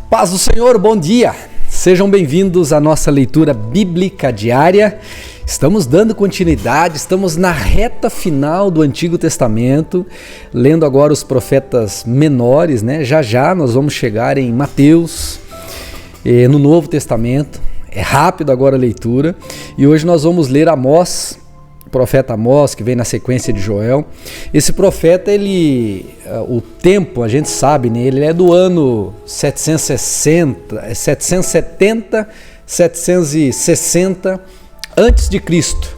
Paz do Senhor, bom dia! Sejam bem-vindos à nossa leitura bíblica diária. Estamos dando continuidade, estamos na reta final do Antigo Testamento, lendo agora os profetas menores, né? Já nós vamos chegar em Mateus, no Novo Testamento. É rápido agora a leitura. E hoje nós vamos ler Amós, o profeta Amós, que vem na sequência de Joel. Esse profeta, o tempo, a gente sabe, né? Ele é do ano 770, 760 antes de Cristo.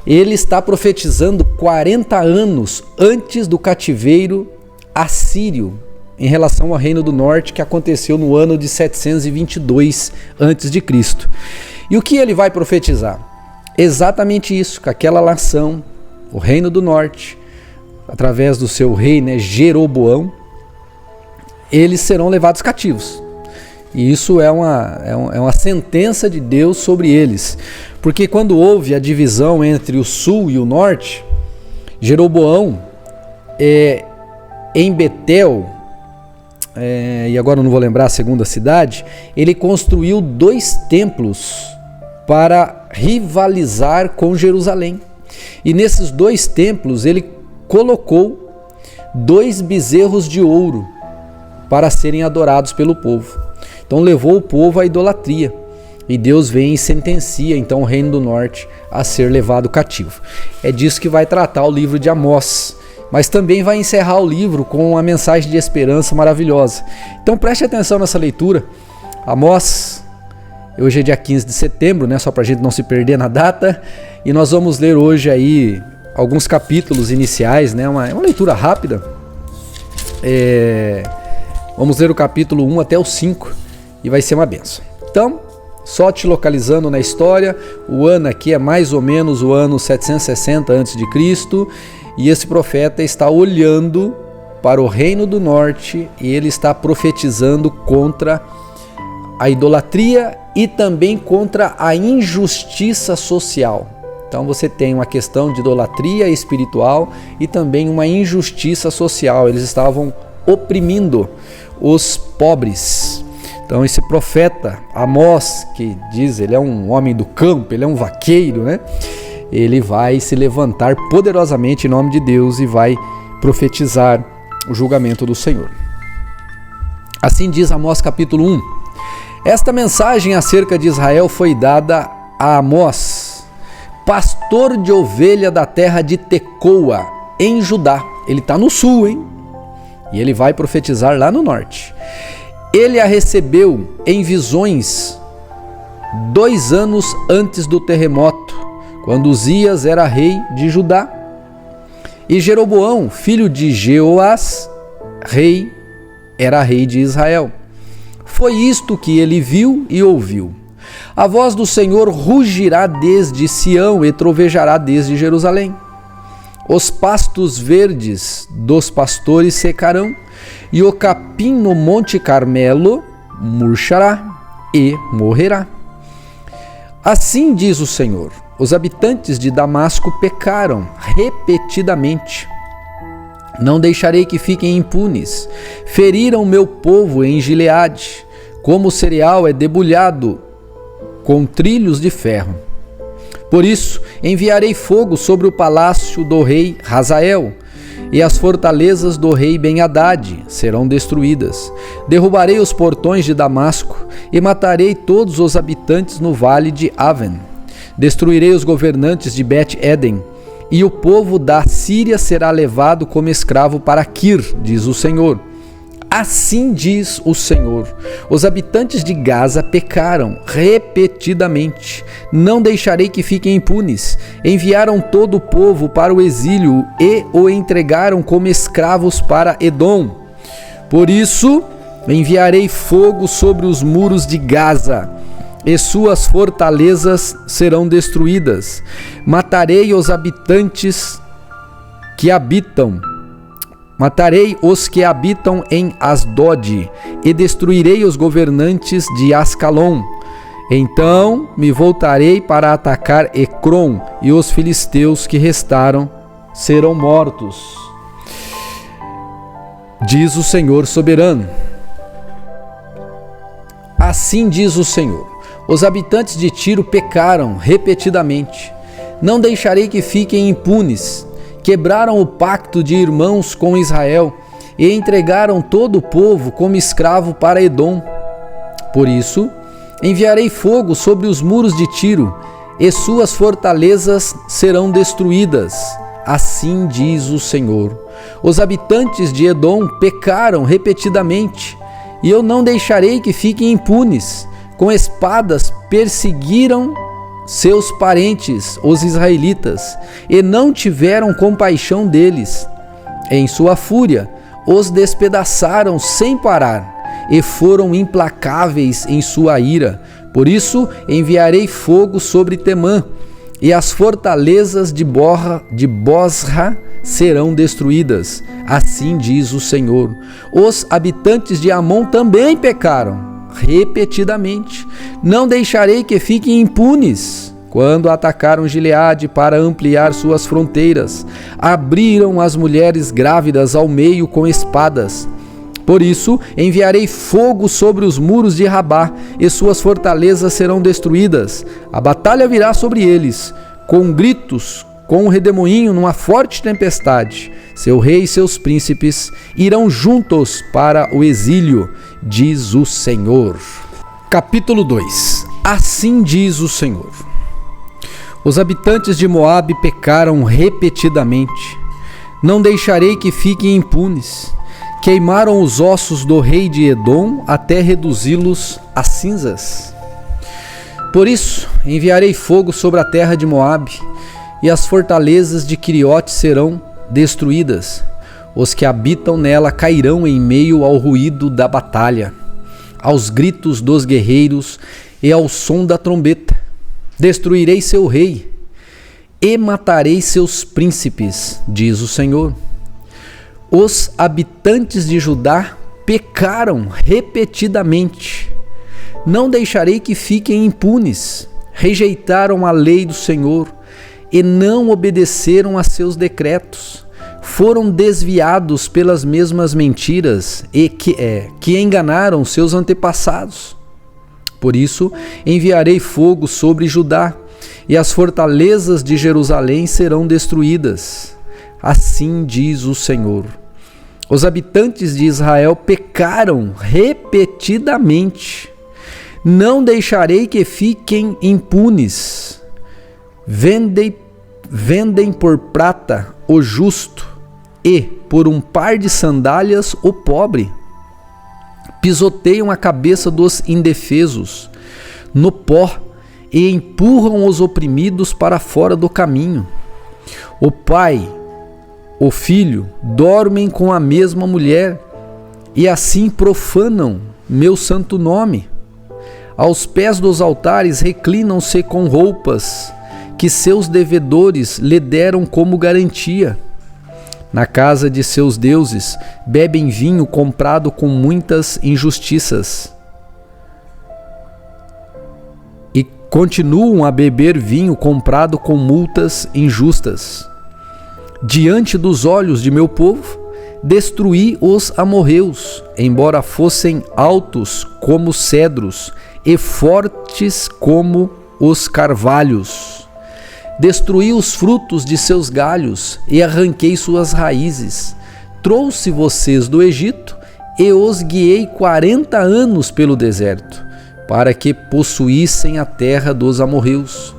Ele está profetizando 40 anos antes do cativeiro assírio, em relação ao Reino do Norte, que aconteceu no ano de 722 antes de Cristo. E o que ele vai profetizar? Exatamente isso, que aquela nação, o Reino do Norte, através do seu rei, né, Jeroboão, eles serão levados cativos. E isso é uma sentença de Deus sobre eles. Porque quando houve a divisão entre o sul e o norte, Jeroboão, em Betel, e agora eu não vou lembrar a segunda cidade, ele construiu 2 templos para rivalizar com Jerusalém. E nesses 2 templos ele colocou 2 bezerros de ouro para serem adorados pelo povo. Então levou o povo à idolatria. E Deus vem e sentencia então o Reino do Norte a ser levado cativo. É disso que vai tratar o livro de Amós. Mas também vai encerrar o livro com uma mensagem de esperança maravilhosa. Então preste atenção nessa leitura. Amós, hoje é dia 15 de setembro, né? Só para a gente não se perder na data. E nós vamos ler hoje aí alguns capítulos iniciais, né? Uma leitura rápida. Vamos ler o capítulo 1 até o 5 e vai ser uma bênção. Então, só te localizando na história, o ano aqui é mais ou menos o ano 760 a.C., e esse profeta está olhando para o Reino do Norte e ele está profetizando contra a idolatria e também contra a injustiça social. Então você tem uma questão de idolatria espiritual e também uma injustiça social. Eles estavam oprimindo os pobres. Então esse profeta Amós, que diz, ele é um homem do campo, ele é um vaqueiro, né? Ele vai se levantar poderosamente em nome de Deus e vai profetizar o julgamento do Senhor. Assim diz Amós capítulo 1. Esta mensagem acerca de Israel foi dada a Amós, pastor de ovelha da terra de Tecoa, em Judá. Ele está no sul, hein? E ele vai profetizar lá no norte. Ele a recebeu em visões 2 anos antes do terremoto, quando Uzias era rei de Judá. E Jeroboão, filho de Jeoás, era rei de Israel. Foi isto que ele viu e ouviu. A voz do Senhor rugirá desde Sião e trovejará desde Jerusalém. Os pastos verdes dos pastores secarão, e o capim no Monte Carmelo murchará e morrerá. Assim diz o Senhor: os habitantes de Damasco pecaram repetidamente. Não deixarei que fiquem impunes. Feriram meu povo em Gileade, como o cereal é debulhado com trilhos de ferro. Por isso, enviarei fogo sobre o palácio do rei Hazael, e as fortalezas do rei Ben-Hadad serão destruídas. Derrubarei os portões de Damasco e matarei todos os habitantes no vale de Aven. Destruirei os governantes de Bet-Eden, e o povo da Síria será levado como escravo para Kir, diz o Senhor. Assim diz o Senhor: os habitantes de Gaza pecaram repetidamente. Não deixarei que fiquem impunes. Enviaram todo o povo para o exílio e o entregaram como escravos para Edom. Por isso, enviarei fogo sobre os muros de Gaza, e suas fortalezas serão destruídas. Matarei os que habitam em Asdod, e destruirei os governantes de Ascalon. Então me voltarei para atacar Ecrom, e os filisteus que restaram serão mortos, diz o Senhor soberano. Assim diz o Senhor: os habitantes de Tiro pecaram repetidamente. Não deixarei que fiquem impunes. Quebraram o pacto de irmãos com Israel e entregaram todo o povo como escravo para Edom. Por isso, enviarei fogo sobre os muros de Tiro, e suas fortalezas serão destruídas. Assim diz o Senhor. Os habitantes de Edom pecaram repetidamente, e eu não deixarei que fiquem impunes. Com espadas perseguiram seus parentes, os israelitas, e não tiveram compaixão deles. Em sua fúria, os despedaçaram sem parar, e foram implacáveis em sua ira. Por isso enviarei fogo sobre Temã, e as fortalezas de Bosra serão destruídas. Assim diz o Senhor. Os habitantes de Amon também pecaram repetidamente. Não deixarei que fiquem impunes. Quando atacaram Gileade para ampliar suas fronteiras, abriram as mulheres grávidas ao meio com espadas. Por isso enviarei fogo sobre os muros de Rabá, e suas fortalezas serão destruídas. A batalha virá sobre eles, com gritos, com um redemoinho numa forte tempestade. Seu rei e seus príncipes irão juntos para o exílio, diz o Senhor. Capítulo 2. Assim diz o Senhor. Os habitantes de Moabe pecaram repetidamente. Não deixarei que fiquem impunes. Queimaram os ossos do rei de Edom até reduzi-los a cinzas. Por isso enviarei fogo sobre a terra de Moabe, e as fortalezas de Queriote serão destruídas. Os que habitam nela cairão em meio ao ruído da batalha, aos gritos dos guerreiros e ao som da trombeta. Destruirei seu rei e matarei seus príncipes, diz o Senhor. Os habitantes de Judá pecaram repetidamente. Não deixarei que fiquem impunes. Rejeitaram a lei do Senhor e não obedeceram a seus decretos. Foram desviados pelas mesmas mentiras e que enganaram seus antepassados. Por isso enviarei fogo sobre Judá, e as fortalezas de Jerusalém serão destruídas. Assim diz o Senhor. Os habitantes de Israel pecaram repetidamente. Não deixarei que fiquem impunes. Vendem por prata o justo, e por um par de sandálias o pobre. Pisoteiam a cabeça dos indefesos no pó e empurram os oprimidos para fora do caminho. O pai, o filho, dormem com a mesma mulher, e assim profanam meu santo nome. Aos pés dos altares reclinam-se com roupas que seus devedores lhe deram como garantia. Na casa de seus deuses bebem vinho comprado com muitas injustiças, e continuam a beber vinho comprado com multas injustas. Diante dos olhos de meu povo, destruí os amorreus, embora fossem altos como cedros e fortes como os carvalhos. Destruí os frutos de seus galhos e arranquei suas raízes. Trouxe vocês do Egito e os guiei 40 anos pelo deserto, para que possuíssem a terra dos amorreus.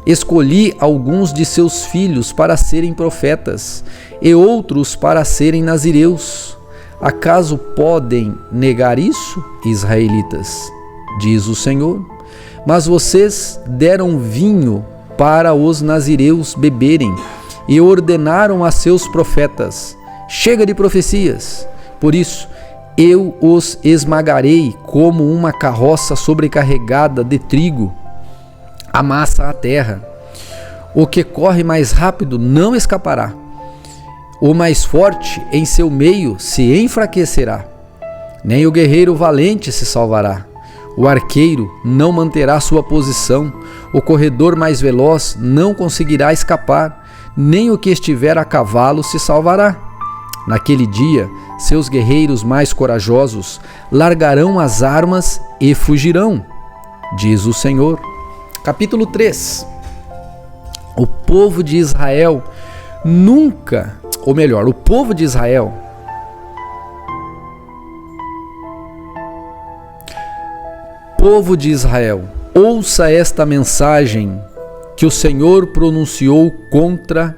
Escolhi alguns de seus filhos para serem profetas e outros para serem nazireus. Acaso podem negar isso, israelitas? Diz o Senhor. Mas vocês deram vinho para os nazireus beberem e ordenaram a seus profetas: chega de profecias. Por isso eu os esmagarei como uma carroça sobrecarregada de trigo amassa a terra. O que corre mais rápido não escapará. O mais forte em seu meio se enfraquecerá. Nem o guerreiro valente se salvará. O arqueiro não manterá sua posição. O corredor mais veloz não conseguirá escapar. Nem o que estiver a cavalo se salvará. Naquele dia, seus guerreiros mais corajosos largarão as armas e fugirão, diz o Senhor. Capítulo 3. O povo de Israel nunca, ou melhor, o povo de Israel ouça esta mensagem que o Senhor pronunciou contra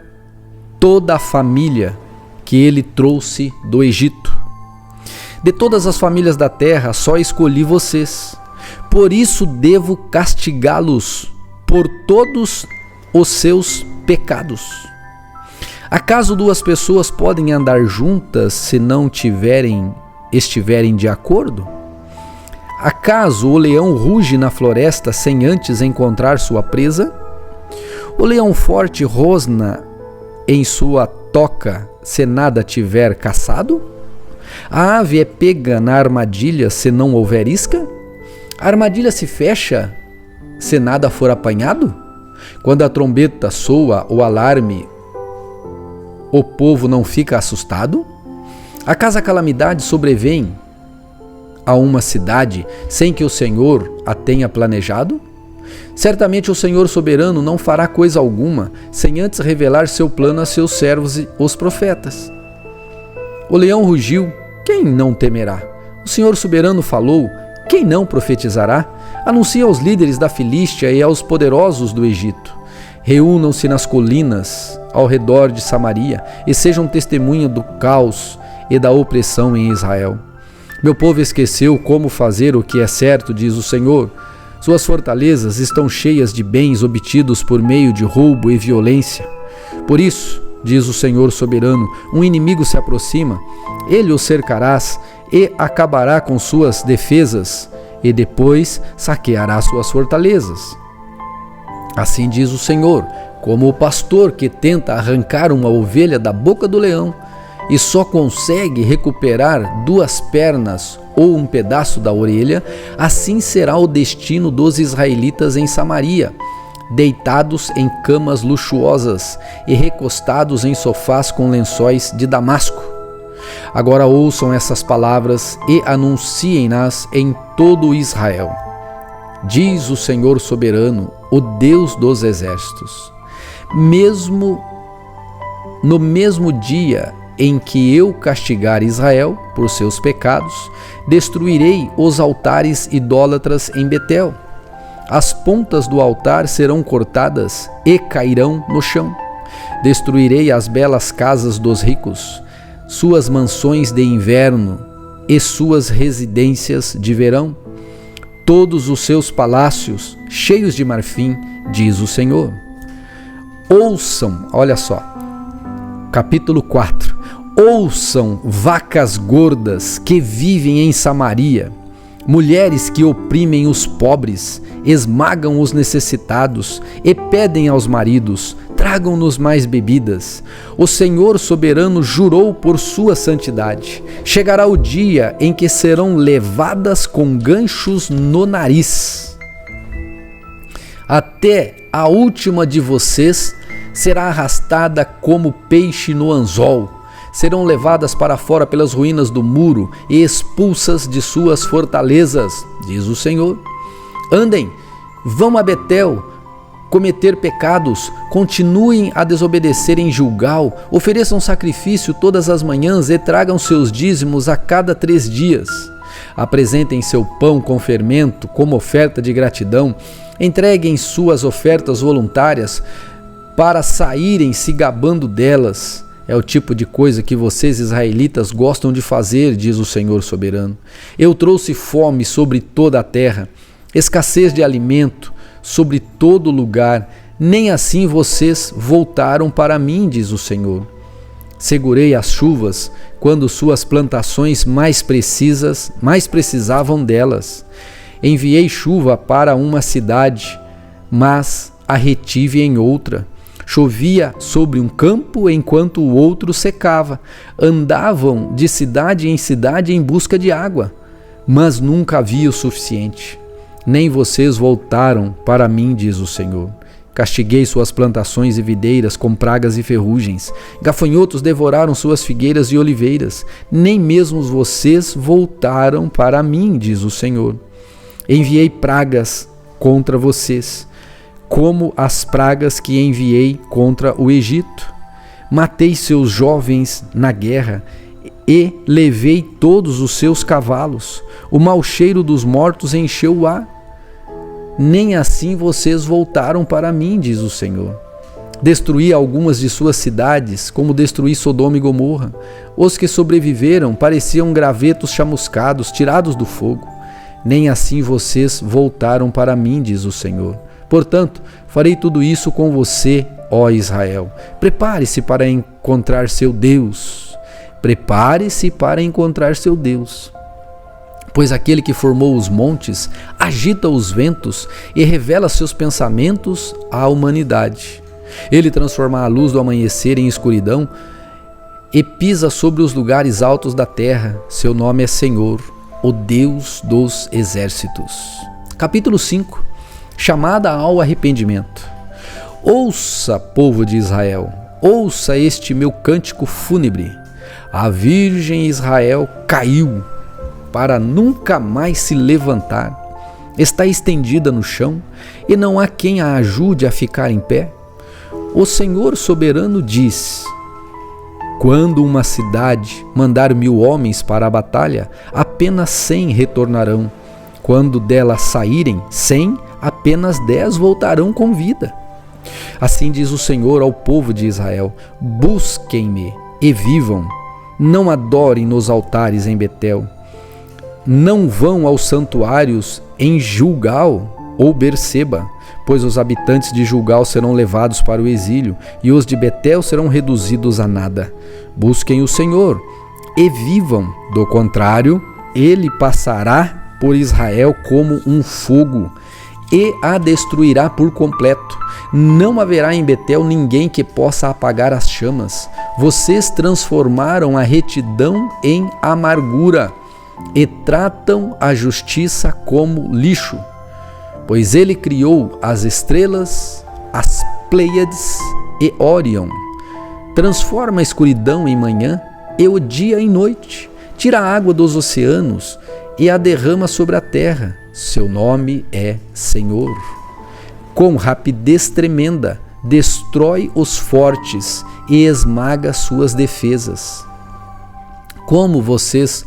toda a família que ele trouxe do Egito. De todas as famílias da terra, só escolhi vocês. Por isso devo castigá-los por todos os seus pecados. Acaso duas pessoas podem andar juntas se não estiverem de acordo? Acaso o leão ruge na floresta sem antes encontrar sua presa? O leão forte rosna em sua toca se nada tiver caçado? A ave é pega na armadilha se não houver isca? A armadilha se fecha se nada for apanhado? Quando a trombeta soa o alarme, o povo não fica assustado? Acaso a calamidade sobrevém a uma cidade sem que o Senhor a tenha planejado? Certamente o Senhor soberano não fará coisa alguma sem antes revelar seu plano a seus servos, os profetas. O leão rugiu, quem não temerá? O Senhor soberano falou, quem não profetizará? Anuncie aos líderes da Filístia e aos poderosos do Egito. Reúnam-se nas colinas ao redor de Samaria e sejam testemunha do caos e da opressão em Israel. Meu povo esqueceu como fazer o que é certo, diz o Senhor. Suas fortalezas estão cheias de bens obtidos por meio de roubo e violência. Por isso, diz o Senhor soberano, um inimigo se aproxima, ele o cercarás e acabará com suas defesas, e depois saqueará suas fortalezas. Assim diz o Senhor, como o pastor que tenta arrancar uma ovelha da boca do leão e só consegue recuperar duas pernas ou um pedaço da orelha, assim será o destino dos israelitas em Samaria, deitados em camas luxuosas e recostados em sofás com lençóis de Damasco. Agora ouçam essas palavras e anunciem-nas em todo Israel. Diz o Senhor soberano, o Deus dos exércitos: no mesmo dia em que eu castigar Israel por seus pecados, destruirei os altares idólatras em Betel. As pontas do altar serão cortadas e cairão no chão. Destruirei as belas casas dos ricos, suas mansões de inverno e suas residências de verão, todos os seus palácios cheios de marfim, diz o Senhor. Ouçam, olha só, capítulo 4. Ouçam, vacas gordas que vivem em Samaria, mulheres que oprimem os pobres, esmagam os necessitados e pedem aos maridos, tragam-nos mais bebidas. O Senhor soberano jurou por sua santidade. Chegará o dia em que serão levadas com ganchos no nariz. Até a última de vocês será arrastada como peixe no anzol. Serão levadas para fora pelas ruínas do muro e expulsas de suas fortalezas, diz o Senhor. Andem, vão a Betel cometer pecados, continuem a desobedecer em Gilgal, ofereçam sacrifício todas as manhãs e tragam seus dízimos a cada 3 dias. Apresentem seu pão com fermento como oferta de gratidão, entreguem suas ofertas voluntárias para saírem se gabando delas. É o tipo de coisa que vocês israelitas gostam de fazer, diz o Senhor soberano. Eu trouxe fome sobre toda a terra, escassez de alimento sobre todo lugar. Nem assim vocês voltaram para mim, diz o Senhor. Segurei as chuvas quando suas plantações mais precisavam delas. Enviei chuva para uma cidade, mas a retive em outra. Chovia sobre um campo enquanto o outro secava. Andavam de cidade em cidade em busca de água, mas nunca havia o suficiente. Nem vocês voltaram para mim, diz o Senhor. Castiguei suas plantações e videiras com pragas e ferrugens. Gafanhotos devoraram suas figueiras e oliveiras. Nem mesmo vocês voltaram para mim, diz o Senhor. Enviei pragas contra vocês, como as pragas que enviei contra o Egito. Matei seus jovens na guerra e levei todos os seus cavalos. O mau cheiro dos mortos encheu o ar. Nem assim vocês voltaram para mim, diz o Senhor. Destruí algumas de suas cidades, como destruí Sodoma e Gomorra. Os que sobreviveram pareciam gravetos chamuscados, tirados do fogo. Nem assim vocês voltaram para mim, diz o Senhor. Portanto, farei tudo isso com você, ó Israel. Prepare-se para encontrar seu Deus. Prepare-se para encontrar seu Deus. Pois aquele que formou os montes agita os ventos e revela seus pensamentos à humanidade. Ele transforma a luz do amanhecer em escuridão e pisa sobre os lugares altos da terra. Seu nome é Senhor, o Deus dos exércitos. Capítulo 5. Chamada ao arrependimento. Ouça, povo de Israel, ouça este meu cântico fúnebre. A Virgem Israel caiu para nunca mais se levantar. Está estendida no chão e não há quem a ajude a ficar em pé. O Senhor soberano diz: quando uma cidade mandar 1000 homens para a batalha, apenas 100 retornarão. Quando dela saírem 100, apenas 10 voltarão com vida. Assim diz o Senhor ao povo de Israel: busquem-me e vivam. Não adorem nos altares em Betel. Não vão aos santuários em Gilgal ou Berseba, pois os habitantes de Gilgal serão levados para o exílio e os de Betel serão reduzidos a nada. Busquem o Senhor e vivam, do contrário, ele passará por Israel como um fogo e a destruirá por completo. Não haverá em Betel ninguém que possa apagar as chamas. Vocês transformaram a retidão em amargura e tratam a justiça como lixo, pois ele criou as estrelas, as Pleiades e Órion. Transforma a escuridão em manhã e o dia em noite. Tira a água dos oceanos e a derrama sobre a terra. Seu nome é Senhor. Com rapidez tremenda, destrói os fortes e esmaga suas defesas. Como vocês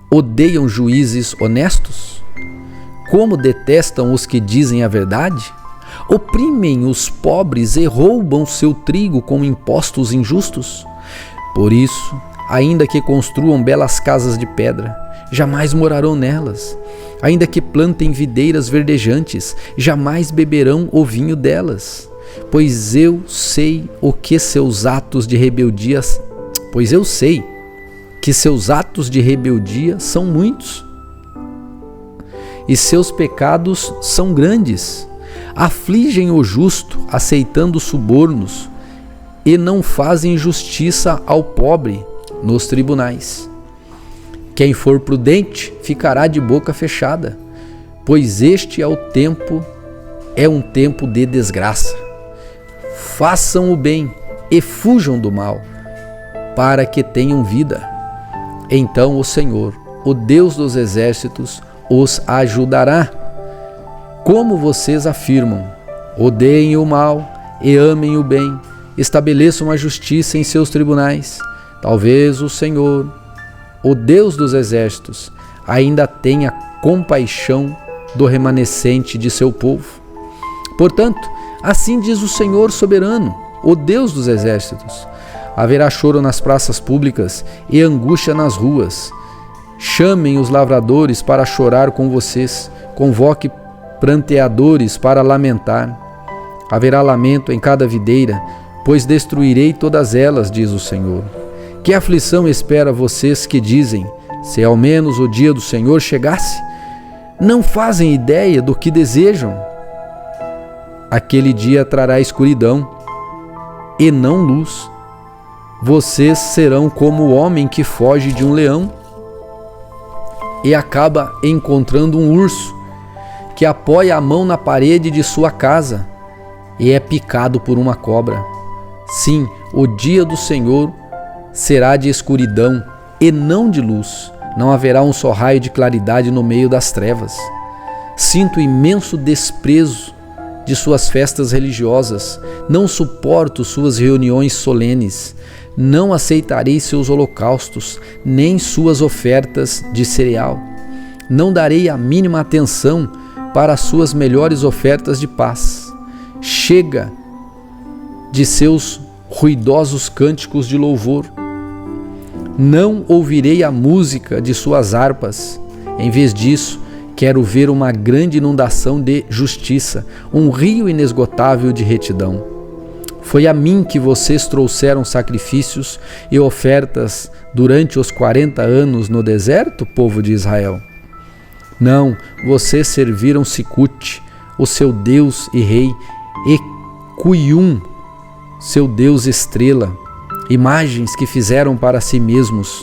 odeiam juízes honestos? Como detestam os que dizem a verdade? Oprimem os pobres e roubam seu trigo com impostos injustos? Por isso, ainda que construam belas casas de pedra, jamais morarão nelas. Ainda que plantem videiras verdejantes, jamais beberão o vinho delas. Pois eu sei que seus atos de rebeldia são muitos, e seus pecados são grandes. Afligem o justo, aceitando subornos, e não fazem justiça ao pobre nos tribunais. Quem for prudente ficará de boca fechada, pois este é um tempo de desgraça. Façam o bem e fujam do mal, para que tenham vida. Então o Senhor, o Deus dos exércitos, os ajudará. Como vocês afirmam, odeiem o mal e amem o bem, estabeleçam a justiça em seus tribunais. Talvez o Senhor, o Deus dos exércitos, ainda tenha compaixão do remanescente de seu povo. Portanto, assim diz o Senhor soberano, o Deus dos exércitos: haverá choro nas praças públicas e angústia nas ruas. Chamem os lavradores para chorar com vocês, convoque pranteadores para lamentar. Haverá lamento em cada videira, pois destruirei todas elas, diz o Senhor. Que aflição espera vocês que dizem: se ao menos o dia do Senhor chegasse? Não fazem ideia do que desejam. Aquele dia trará escuridão e não luz. Vocês serão como o homem que foge de um leão e acaba encontrando um urso, que apoia a mão na parede de sua casa e é picado por uma cobra. Sim, o dia do Senhor será de escuridão e não de luz. Não haverá um só raio de claridade no meio das trevas. Sinto imenso desprezo de suas festas religiosas. Não suporto suas reuniões solenes. Não aceitarei seus holocaustos, nem suas ofertas de cereal. Não darei a mínima atenção para as suas melhores ofertas de paz. Chega de seus ruidosos cânticos de louvor. Não ouvirei a música de suas harpas. Em vez disso, quero ver uma grande inundação de justiça, um rio inesgotável de retidão. Foi a mim que vocês trouxeram sacrifícios e ofertas durante os 40 anos no deserto, povo de Israel? Não, vocês serviram Sicut, o seu Deus e Rei, e Cuium, seu Deus estrela, imagens que fizeram para si mesmos.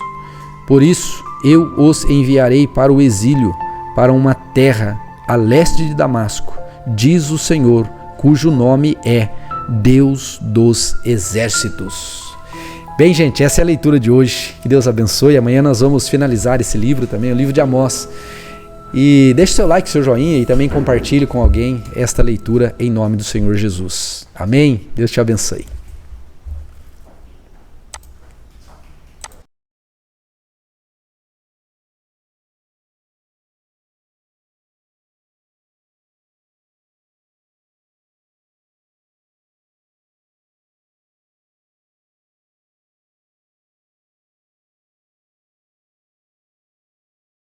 Por isso eu os enviarei para o exílio, para uma terra a leste de Damasco, diz o Senhor, cujo nome é Deus dos Exércitos. Bem, gente, essa é a leitura de hoje. Que Deus abençoe. Amanhã nós vamos finalizar esse livro também, o livro de Amós. E deixe seu like, seu joinha e também compartilhe com alguém esta leitura em nome do Senhor Jesus. Amém? Deus te abençoe.